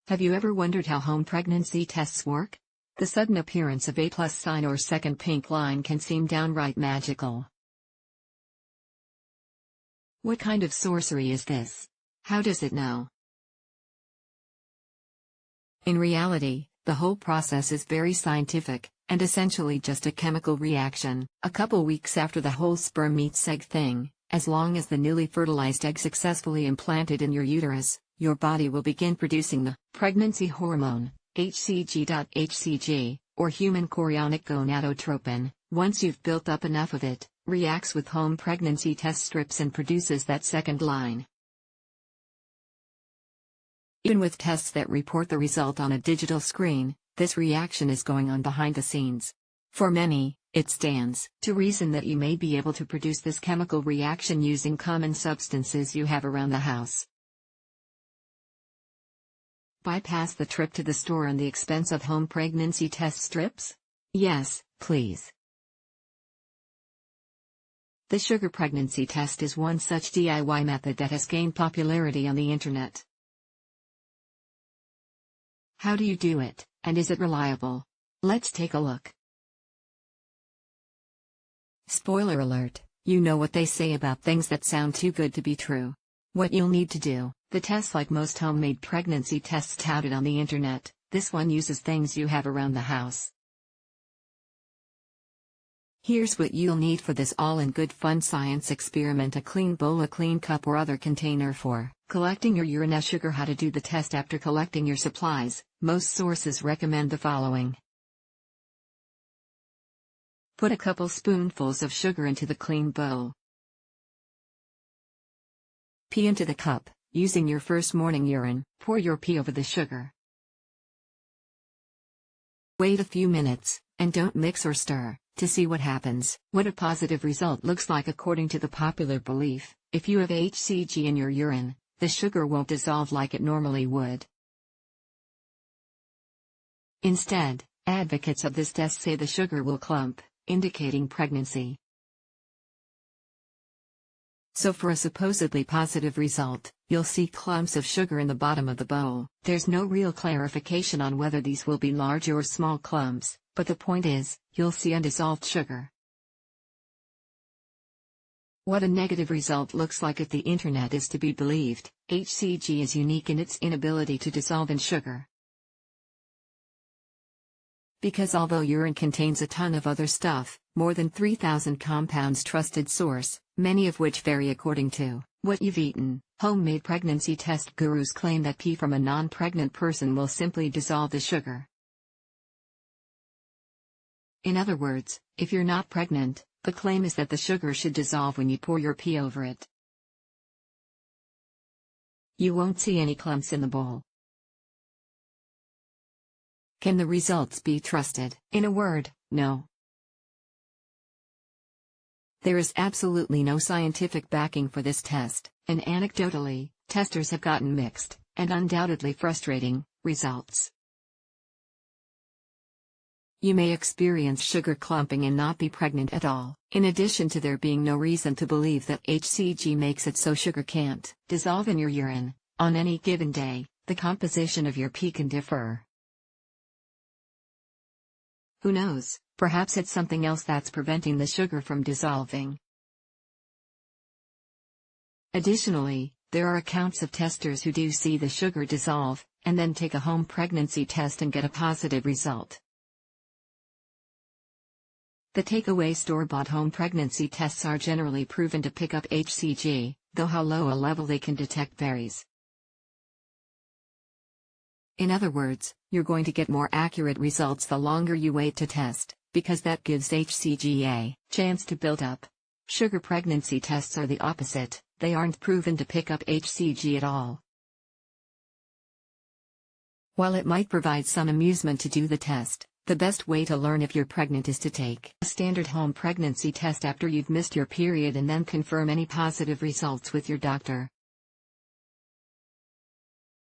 Have you ever wondered how home pregnancy tests work? The sudden appearance of a plus sign or second pink line can seem downright magical. What kind of sorcery is this? How does it know? In reality, the whole process is very scientific, and essentially just a chemical reaction. A couple weeks after the whole sperm meets egg thing, as long as the newly fertilized egg successfully implanted in your uterus, your body will begin producing the pregnancy hormone, HCG.HCG, or human chorionic gonadotropin. Once you've built up enough of it, reacts with home pregnancy test strips and produces that second line. Even with tests that report the result on a digital screen, this reaction is going on behind the scenes. For many, it stands to reason that you may be able to produce this chemical reaction using common substances you have around the house. Bypass the trip to the store and the expense of home pregnancy test strips? Yes, please. The sugar pregnancy test is one such DIY method that has gained popularity on the internet. How do you do it, and is it reliable? Let's take a look. Spoiler alert, you know what they say about things that sound too good to be true. What you'll need to do: the test, like most homemade pregnancy tests touted on the internet, this one uses things you have around the house. Here's what you'll need for this all-in-good fun science experiment: a clean bowl, a clean cup or other container for collecting your urine. Sugar. How to do the test after collecting your supplies. Most sources recommend the following. Put a couple spoonfuls of sugar into the clean bowl. Pee into the cup, using your first morning urine. Pour your pee over the sugar. Wait a few minutes, and don't mix or stir, to see what happens. What a positive result looks like. According to the popular belief, if you have HCG in your urine, the sugar won't dissolve like it normally would. Instead, advocates of this test say the sugar will clump, indicating pregnancy. So for a supposedly positive result, you'll see clumps of sugar in the bottom of the bowl. There's no real clarification on whether these will be large or small clumps, but the point is, you'll see undissolved sugar. What a negative result looks like if the internet is to be believed. HCG is unique in its inability to dissolve in sugar. Because although urine contains a ton of other stuff, more than 3,000 compounds, trusted source, many of which vary according to what you've eaten, homemade pregnancy test gurus claim that pee from a non-pregnant person will simply dissolve the sugar. In other words, if you're not pregnant, the claim is that the sugar should dissolve when you pour your pee over it. You won't see any clumps in the bowl. Can the results be trusted? In a word, no. There is absolutely no scientific backing for this test, and anecdotally, testers have gotten mixed, and undoubtedly frustrating, results. You may experience sugar clumping and not be pregnant at all. In addition to there being no reason to believe that HCG makes it so sugar can't dissolve in your urine, on any given day, the composition of your pee can differ. Who knows, perhaps it's something else that's preventing the sugar from dissolving. Additionally, there are accounts of testers who do see the sugar dissolve, and then take a home pregnancy test and get a positive result. The takeaway store-bought home pregnancy tests are generally proven to pick up HCG, though how low a level they can detect varies. In other words, you're going to get more accurate results the longer you wait to test, because that gives HCG a chance to build up. Sugar pregnancy tests are the opposite, they aren't proven to pick up HCG at all. While it might provide some amusement to do the test, the best way to learn if you're pregnant is to take a standard home pregnancy test after you've missed your period and then confirm any positive results with your doctor.